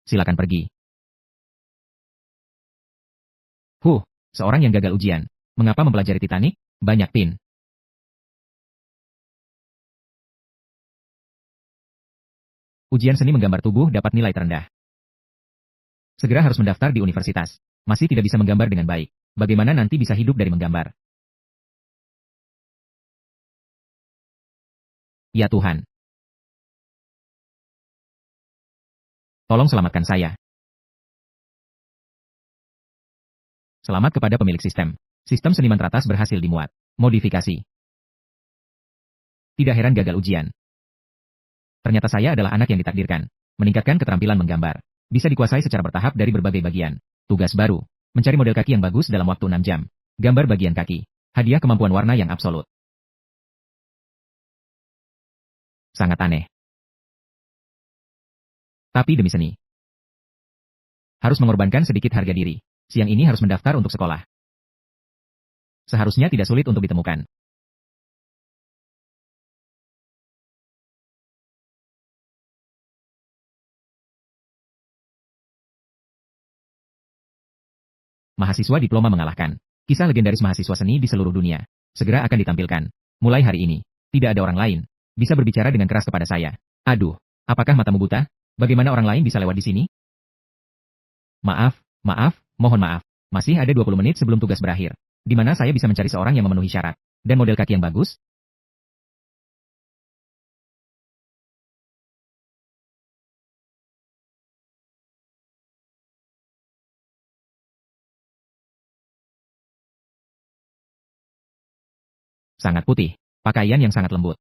silakan pergi. Seorang yang gagal ujian. Mengapa mempelajari Titanic? Banyak pin. Ujian seni menggambar tubuh dapat nilai terendah. Segera harus mendaftar di universitas. Masih tidak bisa menggambar dengan baik. Bagaimana nanti bisa hidup dari menggambar? Ya Tuhan. Tolong selamatkan saya. Selamat kepada pemilik sistem. Sistem seniman teratas berhasil dimuat. Modifikasi. Tidak heran gagal ujian. Ternyata saya adalah anak yang ditakdirkan. Meningkatkan keterampilan menggambar. Bisa dikuasai secara bertahap dari berbagai bagian. Tugas baru. Mencari model kaki yang bagus dalam waktu 6 jam. Gambar bagian kaki. Hadiah kemampuan warna yang absolut. Sangat aneh. Tapi demi seni. Harus mengorbankan sedikit harga diri. Siang ini harus mendaftar untuk sekolah. Seharusnya tidak sulit untuk ditemukan. Mahasiswa diploma mengalahkan. Kisah legendaris mahasiswa seni di seluruh dunia. Segera akan ditampilkan. Mulai hari ini. Tidak ada orang lain. Bisa berbicara dengan keras kepada saya. Aduh, apakah matamu buta? Bagaimana orang lain bisa lewat di sini? Maaf, mohon maaf. Masih ada 20 menit sebelum tugas berakhir. Di mana saya bisa mencari seorang yang memenuhi syarat. Dan model kaki yang bagus? Sangat putih. Pakaian yang sangat lembut.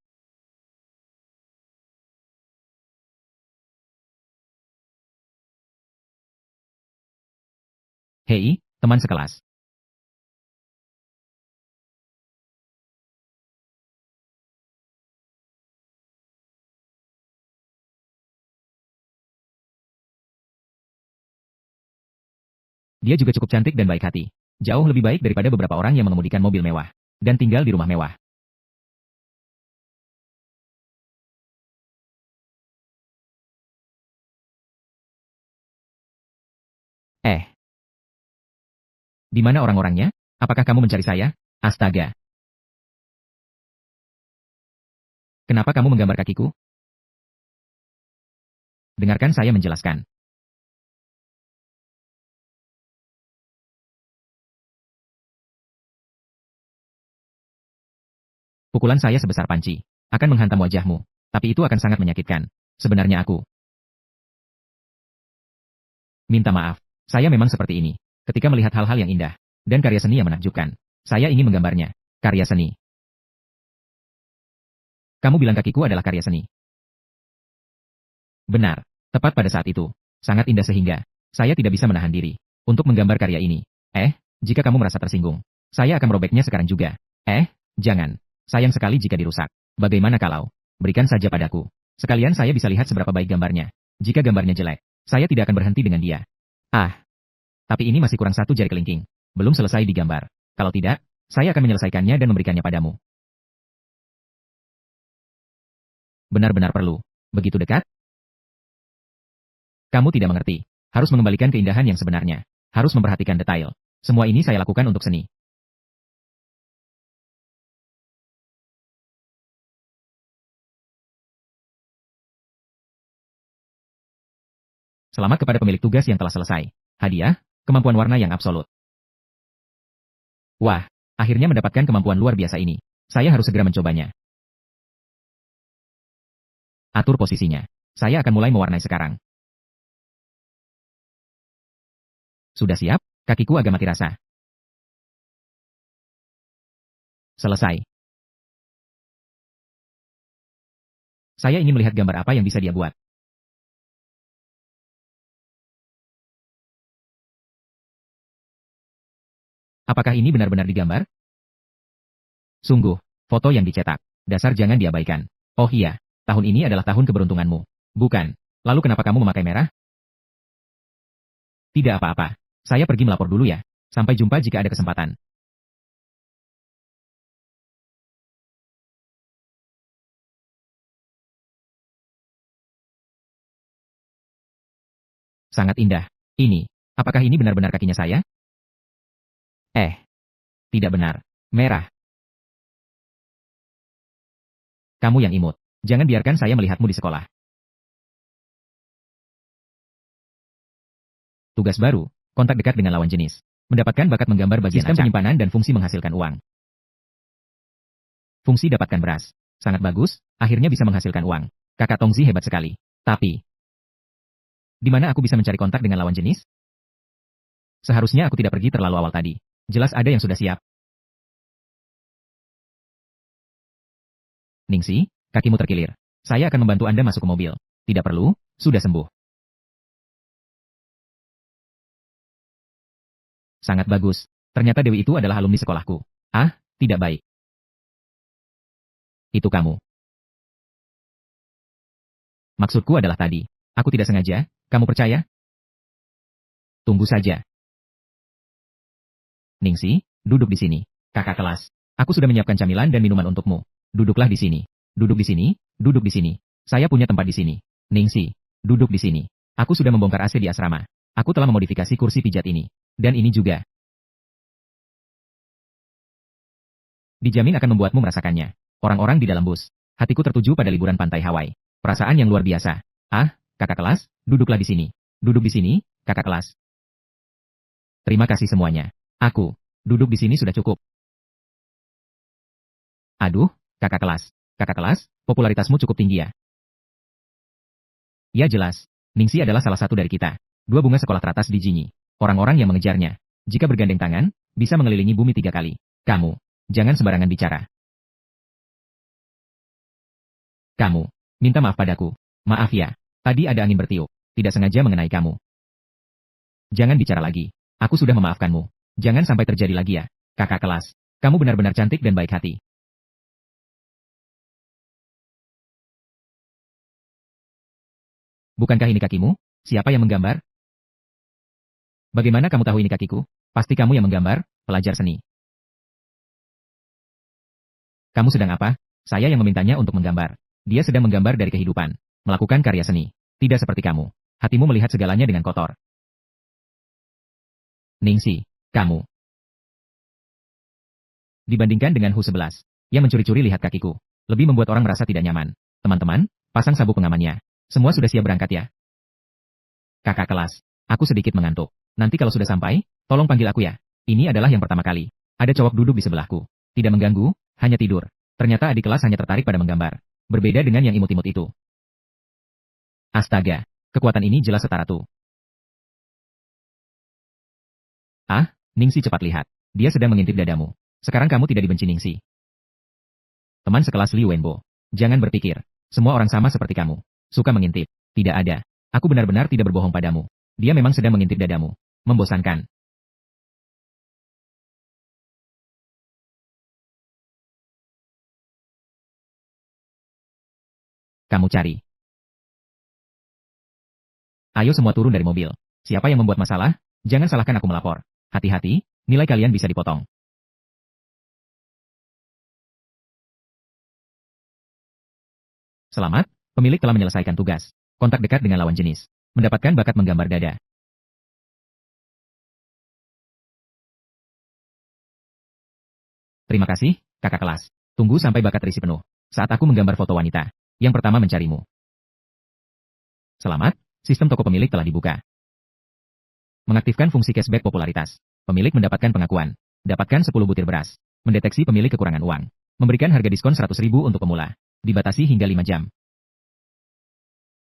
Hei, teman sekelas. Dia juga cukup cantik dan baik hati. Jauh lebih baik daripada beberapa orang yang mengemudikan mobil mewah. Dan tinggal di rumah mewah. Eh, di mana orang-orangnya? Apakah kamu mencari saya? Astaga. Kenapa kamu menggambar kakiku? Dengarkan saya menjelaskan. Pukulan saya sebesar panci. Akan menghantam wajahmu. Tapi itu akan sangat menyakitkan. Sebenarnya aku minta maaf. Saya memang seperti ini. Ketika melihat hal-hal yang indah. Dan karya seni yang menakjubkan. Saya ingin menggambarnya. Karya seni. Kamu bilang kakiku adalah karya seni. Benar. Tepat pada saat itu. Sangat indah sehingga saya tidak bisa menahan diri untuk menggambar karya ini. Jika kamu merasa tersinggung, saya akan merobeknya sekarang juga. Jangan. Sayang sekali jika dirusak. Bagaimana kalau berikan saja padaku. Sekalian saya bisa lihat seberapa baik gambarnya. Jika gambarnya jelek, saya tidak akan berhenti dengan dia. Ah, tapi ini masih kurang satu jari kelingking. Belum selesai digambar. Kalau tidak, saya akan menyelesaikannya dan memberikannya padamu. Benar-benar perlu. Begitu dekat? Kamu tidak mengerti. Harus mengembalikan keindahan yang sebenarnya. Harus memperhatikan detail. Semua ini saya lakukan untuk seni. Selamat kepada pemilik tugas yang telah selesai. Hadiah, kemampuan warna yang absolut. Wah, akhirnya mendapatkan kemampuan luar biasa ini. Saya harus segera mencobanya. Atur posisinya. Saya akan mulai mewarnai sekarang. Sudah siap? Kakiku agak mati rasa. Selesai. Saya ingin melihat gambar apa yang bisa dia buat. Apakah ini benar-benar digambar? Sungguh, foto yang dicetak. Dasar jangan diabaikan. Oh iya, tahun ini adalah tahun keberuntunganmu. Bukan. Lalu kenapa kamu memakai merah? Tidak apa-apa. Saya pergi melapor dulu ya. Sampai jumpa jika ada kesempatan. Sangat indah. Ini, apakah ini benar-benar kakinya saya? Tidak benar. Merah. Kamu yang imut. Jangan biarkan saya melihatmu di sekolah. Tugas baru, kontak dekat dengan lawan jenis. Mendapatkan bakat menggambar bagian sistem penyimpanan dan fungsi menghasilkan uang. Fungsi dapatkan beras. Sangat bagus, akhirnya bisa menghasilkan uang. Kakak Tongzi hebat sekali. Tapi, di mana aku bisa mencari kontak dengan lawan jenis? Seharusnya aku tidak pergi terlalu awal tadi. Jelas ada yang sudah siap. Ningsi, kakimu terkilir. Saya akan membantu Anda masuk ke mobil. Tidak perlu, sudah sembuh. Sangat bagus. Ternyata Dewi itu adalah alumni sekolahku. Ah, tidak baik. Itu kamu. Maksudku adalah tadi. Aku tidak sengaja, kamu percaya? Tunggu saja. Ningsi, duduk di sini. Kakak kelas. Aku sudah menyiapkan camilan dan minuman untukmu. Duduklah di sini. Duduk di sini, duduk di sini. Saya punya tempat di sini. Ningsi, duduk di sini. Aku sudah membongkar AC di asrama. Aku telah memodifikasi kursi pijat ini. Dan ini juga. Dijamin akan membuatmu merasakannya. Orang-orang di dalam bus. Hatiku tertuju pada liburan pantai Hawaii. Perasaan yang luar biasa. Ah, kakak kelas, duduklah di sini. Duduk di sini, kakak kelas. Terima kasih semuanya. Aku, duduk di sini sudah cukup. Aduh, kakak kelas. Kakak kelas, popularitasmu cukup tinggi ya. Ya jelas. Ningsi adalah salah satu dari kita. Dua bunga sekolah teratas di Jinyi. Orang-orang yang mengejarnya. Jika bergandeng tangan, bisa mengelilingi bumi 3 kali. Kamu, jangan sembarangan bicara. Kamu, minta maaf padaku. Maaf ya, tadi ada angin bertiup. Tidak sengaja mengenai kamu. Jangan bicara lagi. Aku sudah memaafkanmu. Jangan sampai terjadi lagi ya. Kakak kelas, kamu benar-benar cantik dan baik hati. Bukankah ini kakimu? Siapa yang menggambar? Bagaimana kamu tahu ini kakiku? Pasti kamu yang menggambar, pelajar seni. Kamu sedang apa? Saya yang memintanya untuk menggambar. Dia sedang menggambar dari kehidupan. Melakukan karya seni. Tidak seperti kamu. Hatimu melihat segalanya dengan kotor. Ningsi, kamu. Dibandingkan dengan Hu 11, yang mencuri-curi lihat kakiku. Lebih membuat orang merasa tidak nyaman. Teman-teman, pasang sabuk pengamannya. Semua sudah siap berangkat ya? Kakak kelas, aku sedikit mengantuk. Nanti kalau sudah sampai, tolong panggil aku ya. Ini adalah yang pertama kali. Ada cowok duduk di sebelahku. Tidak mengganggu, hanya tidur. Ternyata adik kelas hanya tertarik pada menggambar. Berbeda dengan yang imut-imut itu. Astaga, kekuatan ini jelas setara tuh. Ah, Ningsi cepat lihat. Dia sedang mengintip dadamu. Sekarang kamu tidak dibenci Ningsi. Teman sekelas Li Wenbo. Jangan berpikir. Semua orang sama seperti kamu. Suka mengintip. Tidak ada. Aku benar-benar tidak berbohong padamu. Dia memang sedang mengintip dadamu. Membosankan. Kamu cari. Ayo semua turun dari mobil. Siapa yang membuat masalah? Jangan salahkan aku melapor. Hati-hati, nilai kalian bisa dipotong. Selamat, pemilik telah menyelesaikan tugas. Kontak dekat dengan lawan jenis. Mendapatkan bakat menggambar dada. Terima kasih, kakak kelas. Tunggu sampai bakat terisi penuh. Saat aku menggambar foto wanita. Yang pertama mencarimu. Selamat, sistem toko pemilik telah dibuka. Mengaktifkan fungsi cashback popularitas. Pemilik mendapatkan pengakuan. Dapatkan 10 butir beras. Mendeteksi pemilik kekurangan uang. Memberikan harga diskon 100.000 untuk pemula. Dibatasi hingga 5 jam.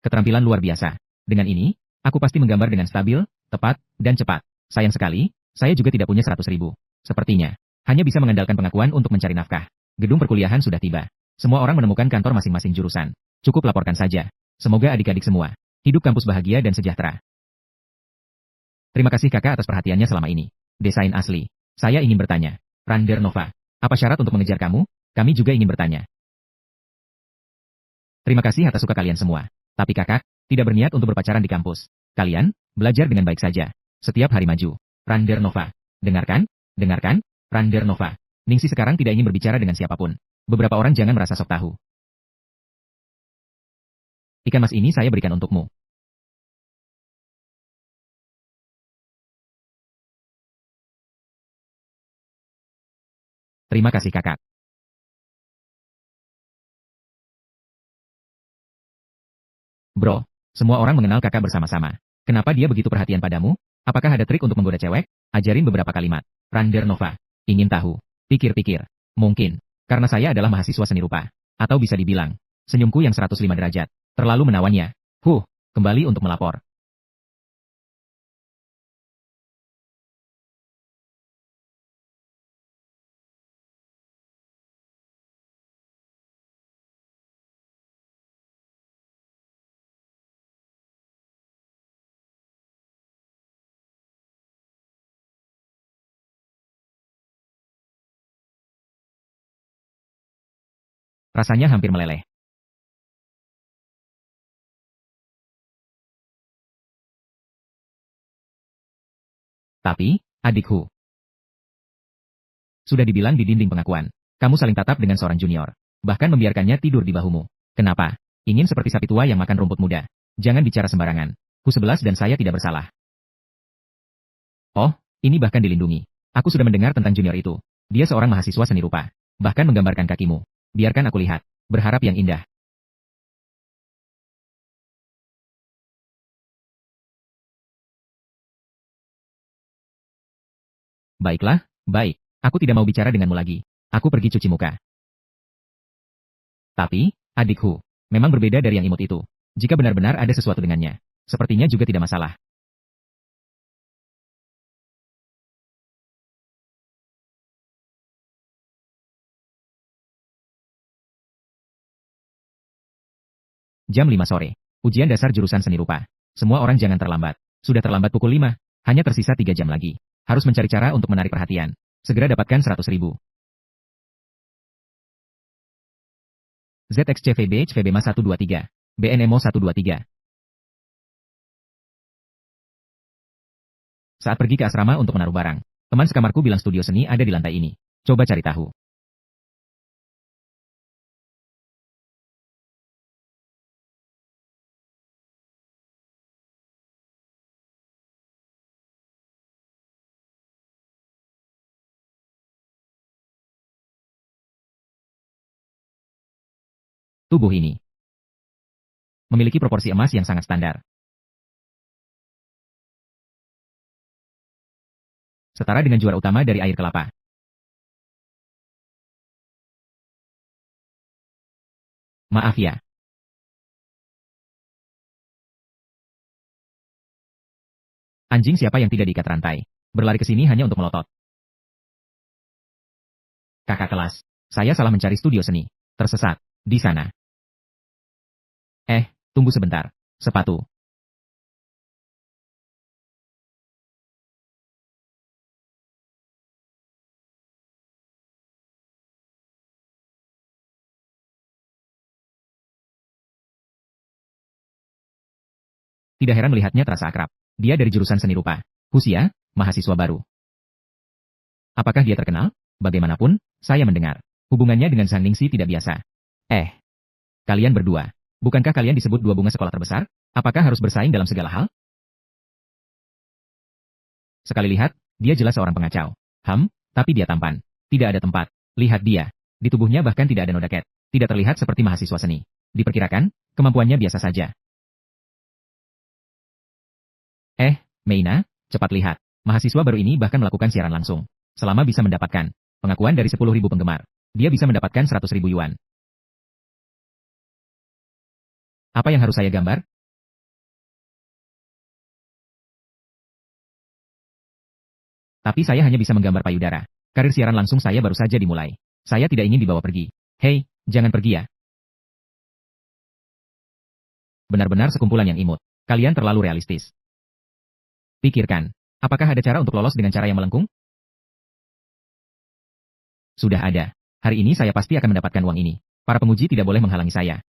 Keterampilan luar biasa. Dengan ini, aku pasti menggambar dengan stabil, tepat, dan cepat. Sayang sekali, saya juga tidak punya 100.000. Sepertinya, hanya bisa mengandalkan pengakuan untuk mencari nafkah. Gedung perkuliahan sudah tiba. Semua orang menemukan kantor masing-masing jurusan. Cukup laporkan saja. Semoga adik-adik semua hidup kampus bahagia dan sejahtera. Terima kasih kakak atas perhatiannya selama ini. Desain asli. Saya ingin bertanya. Rander Nova. Apa syarat untuk mengejar kamu? Kami juga ingin bertanya. Terima kasih atas suka kalian semua. Tapi kakak, tidak berniat untuk berpacaran di kampus. Kalian, belajar dengan baik saja. Setiap hari maju. Rander Nova. Dengarkan? Dengarkan? Rander Nova. Ningsi sekarang tidak ingin berbicara dengan siapapun. Beberapa orang jangan merasa sok tahu. Ikan mas ini saya berikan untukmu. Terima kasih kakak. Bro, semua orang mengenal kakak bersama-sama. Kenapa dia begitu perhatian padamu? Apakah ada trik untuk menggoda cewek? Ajarin beberapa kalimat. Rander Nova. Ingin tahu. Pikir-pikir. Mungkin. Karena saya adalah mahasiswa seni rupa. Atau bisa dibilang. Senyumku yang 105 derajat. Terlalu menawannya. Kembali untuk melapor. Rasanya hampir meleleh. Tapi, adikku. Sudah dibilang di dinding pengakuan. Kamu saling tatap dengan seorang junior. Bahkan membiarkannya tidur di bahumu. Kenapa? Ingin seperti sapi tua yang makan rumput muda. Jangan bicara sembarangan. Ku 11 dan saya tidak bersalah. Oh, ini bahkan dilindungi. Aku sudah mendengar tentang junior itu. Dia seorang mahasiswa seni rupa. Bahkan menggambarkan kakimu. Biarkan aku lihat. Berharap yang indah. Baiklah, baik. Aku tidak mau bicara denganmu lagi. Aku pergi cuci muka. Tapi, adikku, memang berbeda dari yang imut itu. Jika benar-benar ada sesuatu dengannya, sepertinya juga tidak masalah. Jam 5 sore. Ujian dasar jurusan seni rupa. Semua orang jangan terlambat. Sudah terlambat pukul 5. Hanya tersisa 3 jam lagi. Harus mencari cara untuk menarik perhatian. Segera dapatkan 100.000. ZXCVB HVBMA 123. BNMO 123. Saat pergi ke asrama untuk menaruh barang, teman sekamarku bilang studio seni ada di lantai ini. Coba cari tahu. Tubuh ini memiliki proporsi emas yang sangat standar. Setara dengan juara utama dari air kelapa. Maaf ya. Anjing siapa yang tidak diikat rantai? Berlari ke sini hanya untuk melotot. Kakak kelas. Saya salah mencari studio seni. Tersesat. Di sana. Tunggu sebentar. Sepatu. Tidak heran melihatnya terasa akrab. Dia dari jurusan seni rupa. Husia, mahasiswa baru. Apakah dia terkenal? Bagaimanapun, saya mendengar. Hubungannya dengan San Ningsi tidak biasa. Eh, kalian berdua. Bukankah kalian disebut dua bunga sekolah terbesar? Apakah harus bersaing dalam segala hal? Sekali lihat, dia jelas seorang pengacau. Tapi dia tampan. Tidak ada tempat. Lihat dia. Di tubuhnya bahkan tidak ada noda cat. Tidak terlihat seperti mahasiswa seni. Diperkirakan, kemampuannya biasa saja. Meina, cepat lihat. Mahasiswa baru ini bahkan melakukan siaran langsung. Selama bisa mendapatkan pengakuan dari 10.000 penggemar, dia bisa mendapatkan 100.000 yuan. Apa yang harus saya gambar? Tapi saya hanya bisa menggambar payudara. Karir siaran langsung saya baru saja dimulai. Saya tidak ingin dibawa pergi. Hei, jangan pergi ya. Benar-benar sekumpulan yang imut. Kalian terlalu realistis. Pikirkan, apakah ada cara untuk lolos dengan cara yang melengkung? Sudah ada. Hari ini saya pasti akan mendapatkan uang ini. Para penguji tidak boleh menghalangi saya.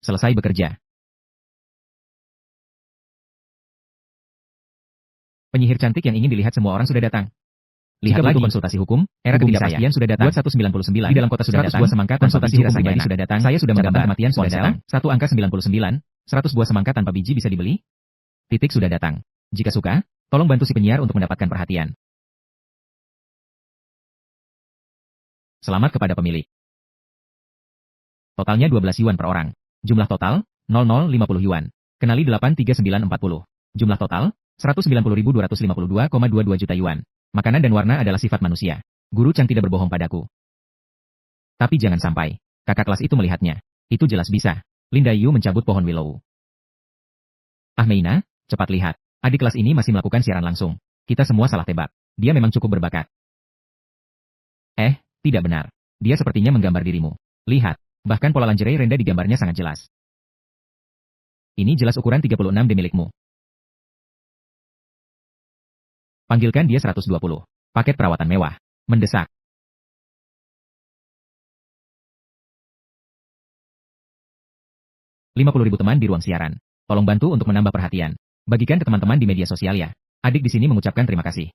Selesai bekerja. Penyihir cantik yang ingin dilihat semua orang sudah datang. Lihat lagi konsultasi hukum, era ketidakpastian sudah datang. Buat 199, di dalam kota sudah datang. Buah semangka konsultasi hukum pribadi sudah datang. Saya sudah menggambar kematian sudah datang. Satu angka 99, 100 buah semangka tanpa biji bisa dibeli. Titik sudah datang. Jika suka, tolong bantu si penyiar untuk mendapatkan perhatian. Selamat kepada pemilik. Totalnya 12 yuan per orang. Jumlah total, 0050 yuan. Kenali 83940. Jumlah total, 190.252,22 juta yuan. Makanan dan warna adalah sifat manusia. Guru Chang tidak berbohong padaku. Tapi jangan sampai kakak kelas itu melihatnya. Itu jelas bisa. Linda Yu mencabut pohon willow. Ah Meina, cepat lihat. Adik kelas ini masih melakukan siaran langsung. Kita semua salah tebak. Dia memang cukup berbakat. Tidak benar. Dia sepertinya menggambar dirimu. Lihat, bahkan pola lingerie Renda digambarnya sangat jelas. Ini jelas ukuran 36D milikmu. Panggilkan dia 120. Paket perawatan mewah. Mendesak. $50.000 teman di ruang siaran. Tolong bantu untuk menambah perhatian. Bagikan ke teman-teman di media sosial ya. Adik di sini mengucapkan terima kasih.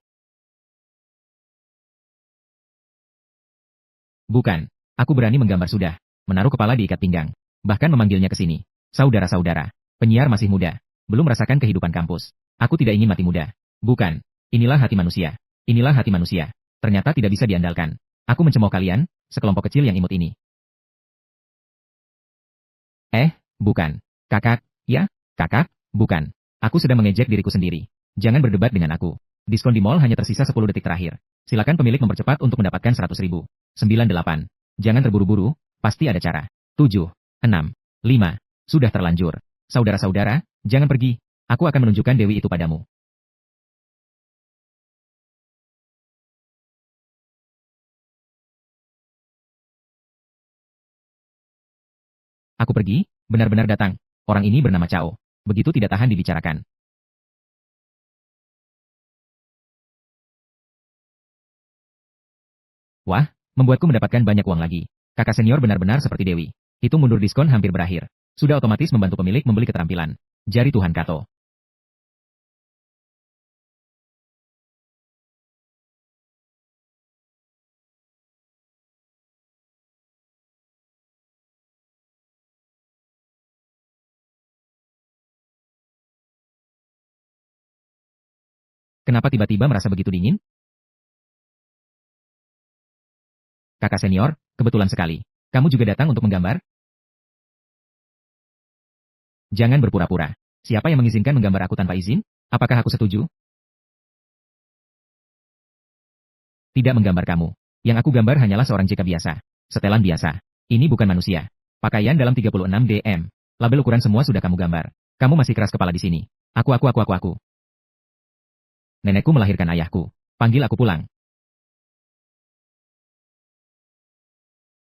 Bukan. Aku berani menggambar sudah. Menaruh kepala di ikat pinggang. Bahkan memanggilnya ke sini. Saudara-saudara. Penyiar masih muda. Belum merasakan kehidupan kampus. Aku tidak ingin mati muda. Bukan. Inilah hati manusia. Inilah hati manusia. Ternyata tidak bisa diandalkan. Aku mencemooh kalian, sekelompok kecil yang imut ini. Bukan. Kakak, ya? Kakak, bukan. Aku sedang mengejek diriku sendiri. Jangan berdebat dengan aku. Diskon di mall hanya tersisa 10 detik terakhir. Silakan pemilik mempercepat untuk mendapatkan 100.000. 98. Jangan terburu-buru, pasti ada cara. 7, 6, 5. Sudah terlanjur. Saudara-saudara, jangan pergi. Aku akan menunjukkan Dewi itu padamu. Aku pergi, benar-benar datang. Orang ini bernama Cao. Begitu tidak tahan dibicarakan. Wah, membuatku mendapatkan banyak uang lagi. Kakak senior benar-benar seperti Dewi. Hitung mundur diskon hampir berakhir. Sudah otomatis membantu pemilik membeli keterampilan. Jari Tuhan Kato. Kenapa tiba-tiba merasa begitu dingin? Kakak senior, kebetulan sekali. Kamu juga datang untuk menggambar? Jangan berpura-pura. Siapa yang mengizinkan menggambar aku tanpa izin? Apakah aku setuju? Tidak menggambar kamu. Yang aku gambar hanyalah seorang JK biasa. Setelan biasa. Ini bukan manusia. Pakaian dalam 36 dm. Label ukuran semua sudah kamu gambar. Kamu masih keras kepala di sini. Aku. Nenekku melahirkan ayahku. Panggil aku pulang.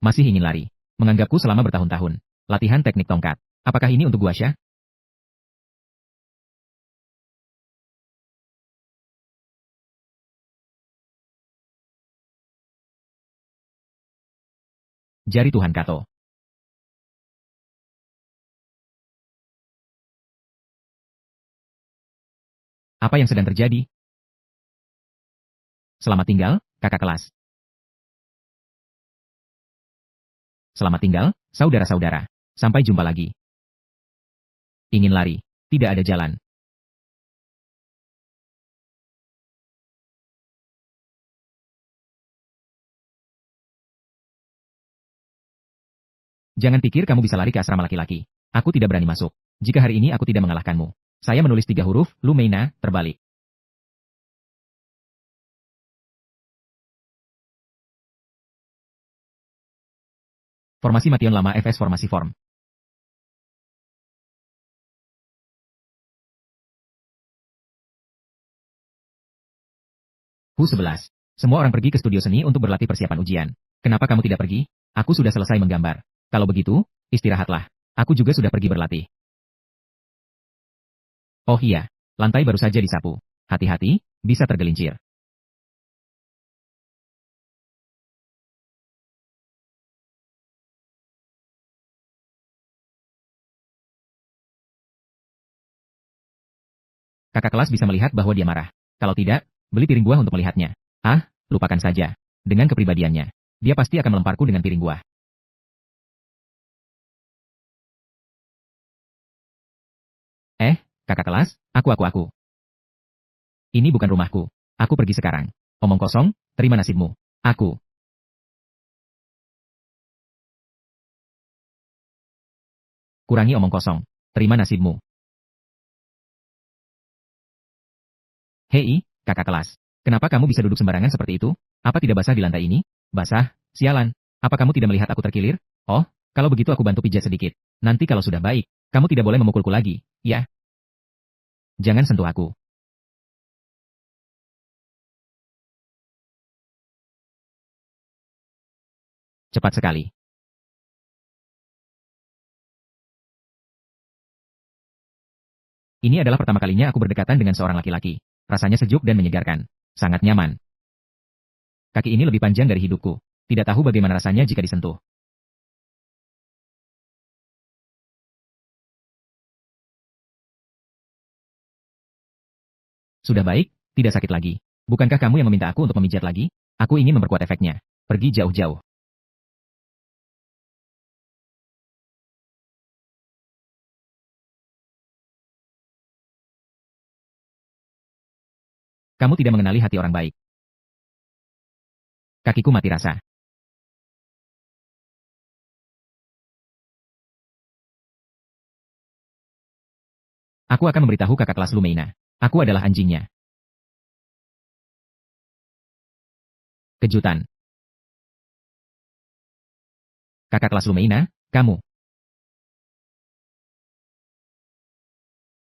Masih ingin lari. Menganggapku selama bertahun-tahun. Latihan teknik tongkat. Apakah ini untuk Guasha? Jari Tuhan Kato. Apa yang sedang terjadi? Selamat tinggal, kakak kelas. Selamat tinggal, saudara-saudara. Sampai jumpa lagi. Ingin lari. Tidak ada jalan. Jangan pikir kamu bisa lari ke asrama laki-laki. Aku tidak berani masuk. Jika hari ini aku tidak mengalahkanmu. Saya menulis 3 huruf, Lu Meina, terbalik. Formasi Mation lama FS formasi form. Hu 11. Semua orang pergi ke studio seni untuk berlatih persiapan ujian. Kenapa kamu tidak pergi? Aku sudah selesai menggambar. Kalau begitu, istirahatlah. Aku juga sudah pergi berlatih. Oh iya, lantai baru saja disapu. Hati-hati, bisa tergelincir. Kakak kelas bisa melihat bahwa dia marah. Kalau tidak, beli piring buah untuk melihatnya. Ah, lupakan saja. Dengan kepribadiannya, dia pasti akan melemparku dengan piring buah. Eh, kakak kelas, aku. Ini bukan rumahku. Aku pergi sekarang. Omong kosong, terima nasibmu. Aku. Kurangi omong kosong. Terima nasibmu. Hei, kakak kelas. Kenapa kamu bisa duduk sembarangan seperti itu? Apa tidak basah di lantai ini? Basah? Sialan. Apa kamu tidak melihat aku terkilir? Oh, kalau begitu aku bantu pijat sedikit. Nanti kalau sudah baik, kamu tidak boleh memukulku lagi, ya? Jangan sentuh aku. Cepat sekali. Ini adalah pertama kalinya aku berdekatan dengan seorang laki-laki. Rasanya sejuk dan menyegarkan. Sangat nyaman. Kaki ini lebih panjang dari hidupku. Tidak tahu bagaimana rasanya jika disentuh. Sudah baik, tidak sakit lagi. Bukankah kamu yang meminta aku untuk memijat lagi? Aku ingin memperkuat efeknya. Pergi jauh-jauh. Kamu tidak mengenali hati orang baik. Kakiku mati rasa. Aku akan memberitahu kakak kelas Lumeina. Aku adalah anjingnya. Kejutan. Kakak kelas Lumeina, kamu.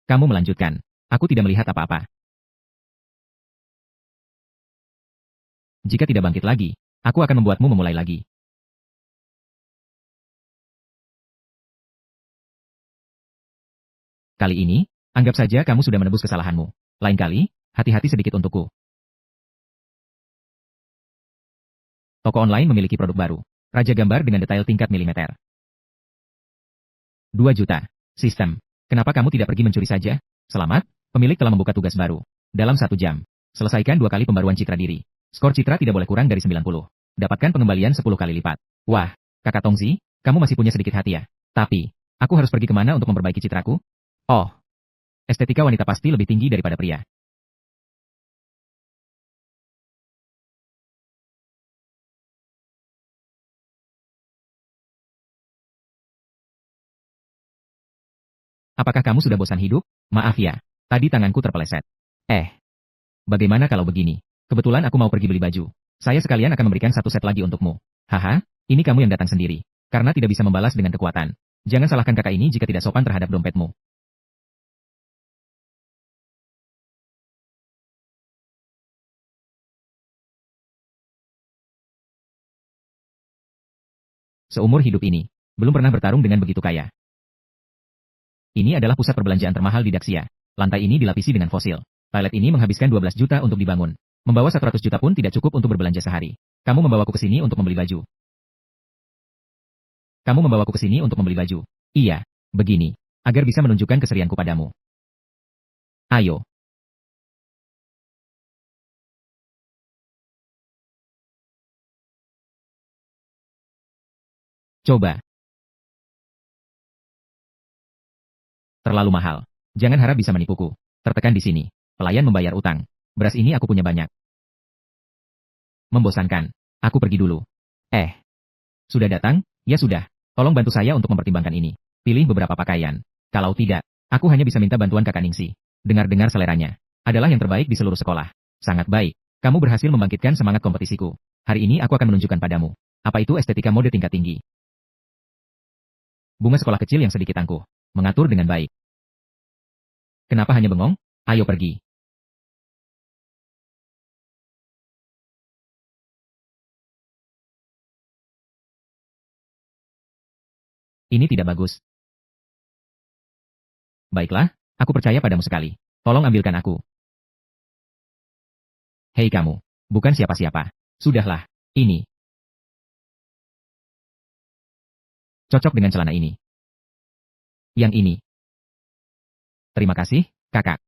Kamu melanjutkan. Aku tidak melihat apa-apa. Jika tidak bangkit lagi, aku akan membuatmu memulai lagi. Kali ini, anggap saja kamu sudah menebus kesalahanmu. Lain kali, hati-hati sedikit untukku. Toko online memiliki produk baru. Raja gambar dengan detail tingkat milimeter. 2 juta. Sistem. Kenapa kamu tidak pergi mencuri saja? Selamat, pemilik telah membuka tugas baru. Dalam 1 jam. Selesaikan 2 kali pembaruan citra diri. Skor citra tidak boleh kurang dari 90. Dapatkan pengembalian 10 kali lipat. Wah, kakak Tongzi, kamu masih punya sedikit hati ya. Tapi, aku harus pergi kemana untuk memperbaiki citraku? Oh, estetika wanita pasti lebih tinggi daripada pria. Apakah kamu sudah bosan hidup? Maaf ya, tadi tanganku terpeleset. Eh, bagaimana kalau begini? Kebetulan aku mau pergi beli baju. Saya sekalian akan memberikan 1 set lagi untukmu. Haha, ini kamu yang datang sendiri. Karena tidak bisa membalas dengan kekuatan. Jangan salahkan kakak ini jika tidak sopan terhadap dompetmu. Seumur hidup ini, belum pernah bertarung dengan begitu kaya. Ini adalah pusat perbelanjaan termahal di Daxia. Lantai ini dilapisi dengan fosil. Toilet ini menghabiskan 12 juta untuk dibangun. Membawa 100 juta pun tidak cukup untuk berbelanja sehari. Kamu membawaku ke sini untuk membeli baju. Kamu membawaku ke sini untuk membeli baju. Iya, begini. Agar bisa menunjukkan keserianku padamu. Ayo. Coba. Terlalu mahal. Jangan harap bisa menipuku. Tertekan di sini. Pelayan membayar utang. Beras ini aku punya banyak. Membosankan. Aku pergi dulu. Eh, sudah datang? Ya sudah. Tolong bantu saya untuk mempertimbangkan ini. Pilih beberapa pakaian. Kalau tidak, aku hanya bisa minta bantuan kakak Ningsi. Dengar-dengar seleranya. Adalah yang terbaik di seluruh sekolah. Sangat baik. Kamu berhasil membangkitkan semangat kompetisiku. Hari ini aku akan menunjukkan padamu. Apa itu estetika mode tingkat tinggi. Bunga sekolah kecil yang sedikit angkuh. Mengatur dengan baik. Kenapa hanya bengong? Ayo pergi. Ini tidak bagus. Baiklah, aku percaya padamu sekali. Tolong ambilkan aku. Hei kamu. Bukan siapa-siapa. Sudahlah. Ini. Cocok dengan celana ini. Yang ini. Terima kasih, kakak.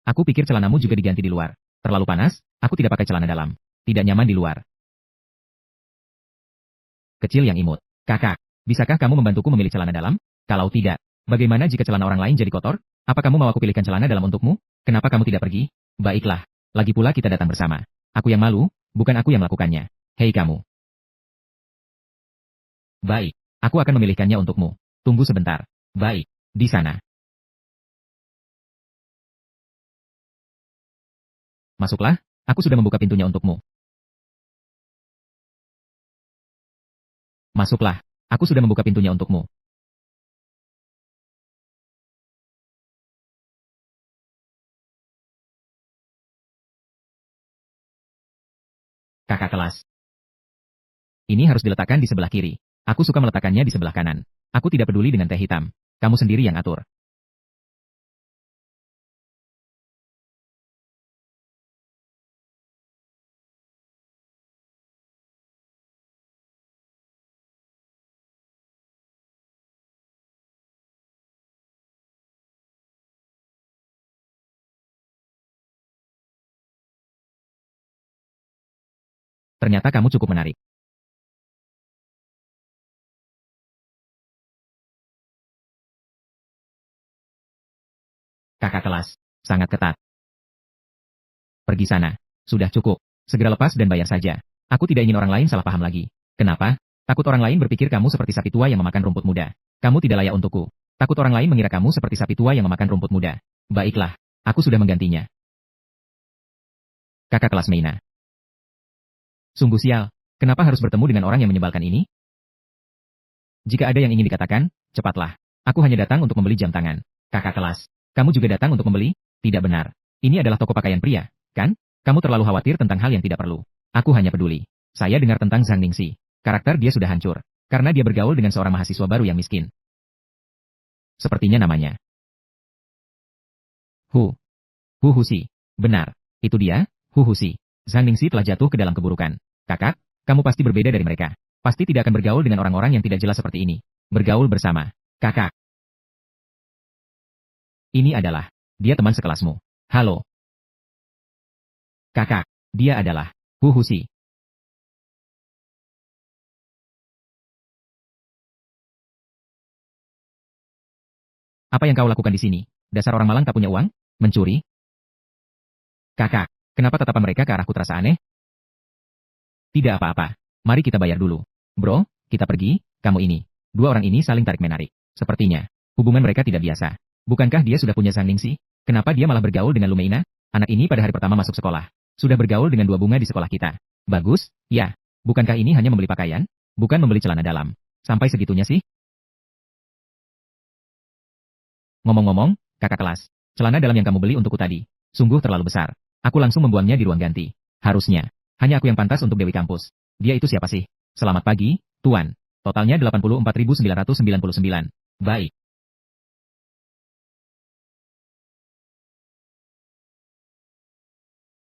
Aku pikir celanamu juga diganti di luar. Terlalu panas, aku tidak pakai celana dalam. Tidak nyaman di luar. Kecil yang imut. Kakak, bisakah kamu membantuku memilih celana dalam? Kalau tidak, bagaimana jika celana orang lain jadi kotor? Apa kamu mau aku pilihkan celana dalam untukmu? Kenapa kamu tidak pergi? Baiklah. Lagi pula kita datang bersama. Aku yang malu, bukan aku yang melakukannya. Hei kamu. Baik, aku akan memilihkannya untukmu. Tunggu sebentar. Baik, di sana. Masuklah, aku sudah membuka pintunya untukmu. Masuklah, aku sudah membuka pintunya untukmu. Kakak kelas. Ini harus diletakkan di sebelah kiri. Aku suka meletakkannya di sebelah kanan. Aku tidak peduli dengan teh hitam. Kamu sendiri yang atur. Ternyata kamu cukup menarik. Kakak kelas. Sangat ketat. Pergi sana. Sudah cukup. Segera lepas dan bayar saja. Aku tidak ingin orang lain salah paham lagi. Kenapa? Takut orang lain berpikir kamu seperti sapi tua yang memakan rumput muda. Kamu tidak layak untukku. Takut orang lain mengira kamu seperti sapi tua yang memakan rumput muda. Baiklah, aku sudah menggantinya. Kakak kelas Meina. Sungguh sial. Kenapa harus bertemu dengan orang yang menyebalkan ini? Jika ada yang ingin dikatakan, cepatlah. Aku hanya datang untuk membeli jam tangan. Kakak kelas, kamu juga datang untuk membeli? Tidak benar. Ini adalah toko pakaian pria, kan? Kamu terlalu khawatir tentang hal yang tidak perlu. Aku hanya peduli. Saya dengar tentang Zhang Ningxi. Karakter dia sudah hancur. Karena dia bergaul dengan seorang mahasiswa baru yang miskin. Sepertinya namanya. Hu. Hu Husi. Benar. Itu dia, Hu Husi. Zhang Ningxi telah jatuh ke dalam keburukan. Kakak, kamu pasti berbeda dari mereka. Pasti tidak akan bergaul dengan orang-orang yang tidak jelas seperti ini. Bergaul bersama. Kakak. Ini adalah. Dia teman sekelasmu. Halo. Kakak. Dia adalah. Hu Husi. Apa yang kau lakukan di sini? Dasar orang malang tak punya uang? Mencuri? Kakak. Kenapa tatapan mereka ke arahku terasa aneh? Tidak apa-apa. Mari kita bayar dulu. Bro, kita pergi, kamu ini. Dua orang ini saling tarik-menarik. Sepertinya, hubungan mereka tidak biasa. Bukankah dia sudah punya Zhang Ningxi? Kenapa dia malah bergaul dengan Lumeina? Anak ini pada hari pertama masuk sekolah. Sudah bergaul dengan dua bunga di sekolah kita. Bagus, ya. Bukankah ini hanya membeli pakaian? Bukan membeli celana dalam. Sampai segitunya sih? Ngomong-ngomong, kakak kelas, celana dalam yang kamu beli untukku tadi, sungguh terlalu besar. Aku langsung membuangnya di ruang ganti. Harusnya, hanya aku yang pantas untuk Dewi Kampus. Dia itu siapa sih? Selamat pagi, Tuan. Totalnya 84.999. Baik.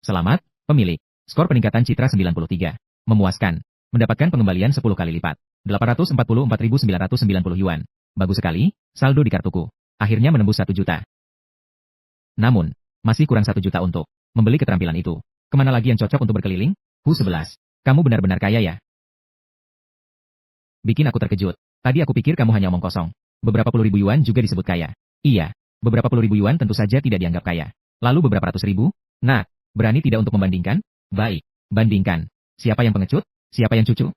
Selamat, pemilik. Skor peningkatan citra 93. Memuaskan. Mendapatkan pengembalian 10 kali lipat. 844.990 yuan. Bagus sekali, saldo di kartuku. Akhirnya menembus 1 juta. Namun, masih kurang 1 juta untuk membeli keterampilan itu. Kemana lagi yang cocok untuk berkeliling? Hu 11. Kamu benar-benar kaya ya? Bikin aku terkejut. Tadi aku pikir kamu hanya omong kosong. Beberapa puluh ribu yuan juga disebut kaya. Iya, beberapa puluh ribu yuan tentu saja tidak dianggap kaya. Lalu beberapa ratus ribu? Nah, berani tidak untuk membandingkan? Baik, bandingkan. Siapa yang pengecut? Siapa yang cucu?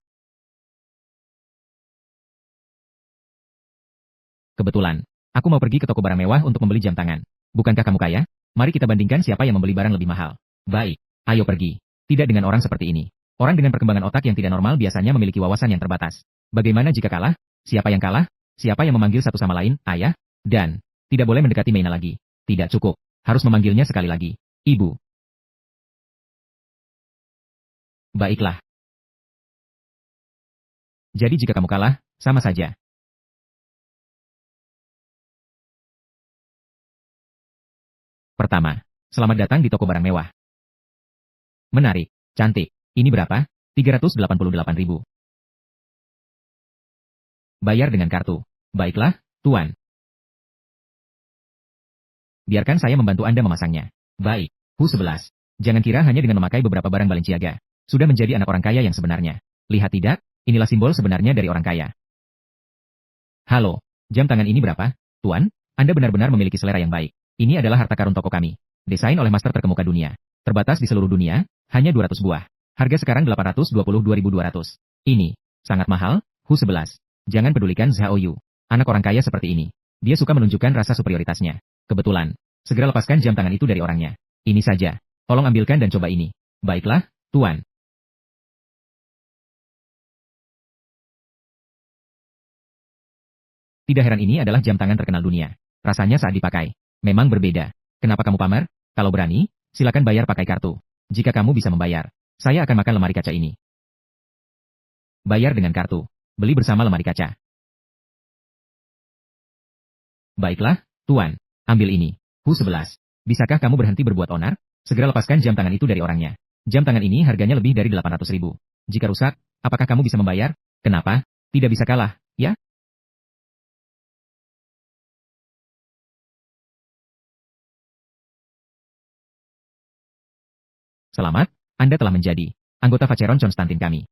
Kebetulan, aku mau pergi ke toko barang mewah untuk membeli jam tangan. Bukankah kamu kaya? Mari kita bandingkan siapa yang membeli barang lebih mahal. Baik, ayo pergi. Tidak dengan orang seperti ini. Orang dengan perkembangan otak yang tidak normal biasanya memiliki wawasan yang terbatas. Bagaimana jika kalah? Siapa yang kalah? Siapa yang memanggil satu sama lain, ayah? Dan, tidak boleh mendekati Meina lagi. Tidak cukup. Harus memanggilnya sekali lagi. Ibu. Baiklah. Jadi jika kamu kalah, sama saja. Pertama, selamat datang di toko barang mewah. Menarik, cantik. Ini berapa? 388.000. Bayar dengan kartu. Baiklah, Tuan. Biarkan saya membantu Anda memasangnya. Baik. Hu 11. Jangan kira hanya dengan memakai beberapa barang Balenciaga, sudah menjadi anak orang kaya yang sebenarnya. Lihat tidak, inilah simbol sebenarnya dari orang kaya. Halo, jam tangan ini berapa, Tuan? Anda benar-benar memiliki selera yang baik. Ini adalah harta karun toko kami. Desain oleh master terkemuka dunia. Terbatas di seluruh dunia, hanya 200 buah. Harga sekarang 822.200. Ini sangat mahal, Hu 11. Jangan pedulikan Zhao Yu. Anak orang kaya seperti ini. Dia suka menunjukkan rasa superioritasnya. Kebetulan. Segera lepaskan jam tangan itu dari orangnya. Ini saja. Tolong ambilkan dan coba ini. Baiklah, Tuan. Tidak heran ini adalah jam tangan terkenal dunia. Rasanya saat dipakai memang berbeda. Kenapa kamu pamer? Kalau berani, silakan bayar pakai kartu. Jika kamu bisa membayar, saya akan makan lemari kaca ini. Bayar dengan kartu. Beli bersama lemari kaca. Baiklah, Tuan. Ambil ini. Hu 11. Bisakah kamu berhenti berbuat onar? Segera lepaskan jam tangan itu dari orangnya. Jam tangan ini harganya lebih dari 800.000. Jika rusak, apakah kamu bisa membayar? Kenapa? Tidak bisa kalah, ya? Selamat, Anda telah menjadi anggota Vacheron Constantin kami.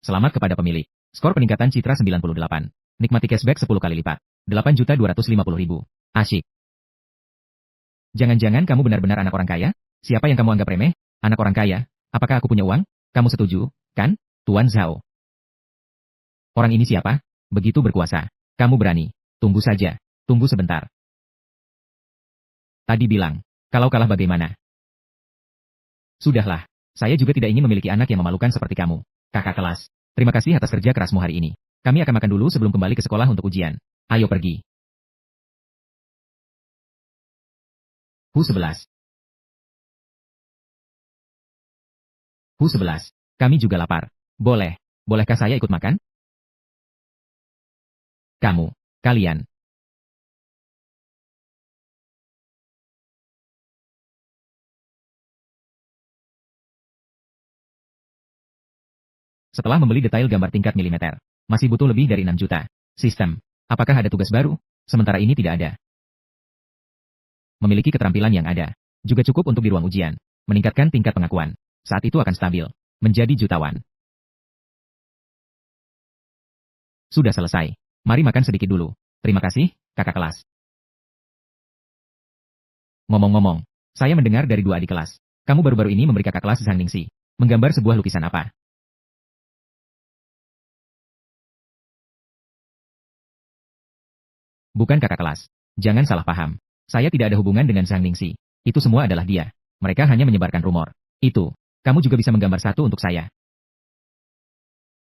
Selamat kepada pemilik. Skor peningkatan citra 98. Nikmati cashback 10 kali lipat. 8.250.000. Asyik. Jangan-jangan kamu benar-benar anak orang kaya? Siapa yang kamu anggap remeh? Anak orang kaya? Apakah aku punya uang? Kamu setuju, kan, Tuan Zhao? Orang ini siapa? Begitu berkuasa. Kamu berani. Tunggu saja. Tunggu sebentar. Tadi bilang, kalau kalah bagaimana? Sudahlah, saya juga tidak ingin memiliki anak yang memalukan seperti kamu. Kakak kelas, terima kasih atas kerja kerasmu hari ini. Kami akan makan dulu sebelum kembali ke sekolah untuk ujian. Ayo pergi. Hu 11. Hu 11. Kami juga lapar. Boleh. Bolehkah saya ikut makan? Kalian. Setelah membeli detail gambar tingkat milimeter, masih butuh lebih dari 6 juta. Sistem. Apakah ada tugas baru? Sementara ini tidak ada. Memiliki keterampilan yang ada. Juga cukup untuk di ruang ujian. Meningkatkan tingkat pengakuan. Saat itu akan stabil. Menjadi jutawan. Sudah selesai. Mari makan sedikit dulu. Terima kasih, kakak kelas. Ngomong-ngomong, saya mendengar dari dua adik kelas. Kamu baru-baru ini memberi kakak kelas Zhang Ningxi menggambar sebuah lukisan apa? Bukan kakak kelas. Jangan salah paham. Saya tidak ada hubungan dengan Zhang Ningxi. Itu semua adalah dia. Mereka hanya menyebarkan rumor. Itu. Kamu juga bisa menggambar satu untuk saya.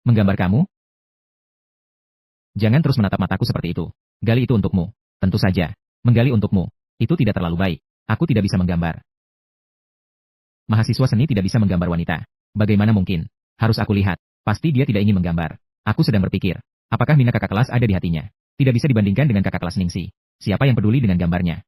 Menggambar kamu? Jangan terus menatap mataku seperti itu. Gali itu untukmu. Tentu saja. Menggali untukmu. Itu tidak terlalu baik. Aku tidak bisa menggambar. Mahasiswa seni tidak bisa menggambar wanita. Bagaimana mungkin? Harus aku lihat. Pasti dia tidak ingin menggambar. Aku sedang berpikir. Apakah minat kakak kelas ada di hatinya? Tidak bisa dibandingkan dengan kakak kelas Ningxi. Siapa yang peduli dengan gambarnya?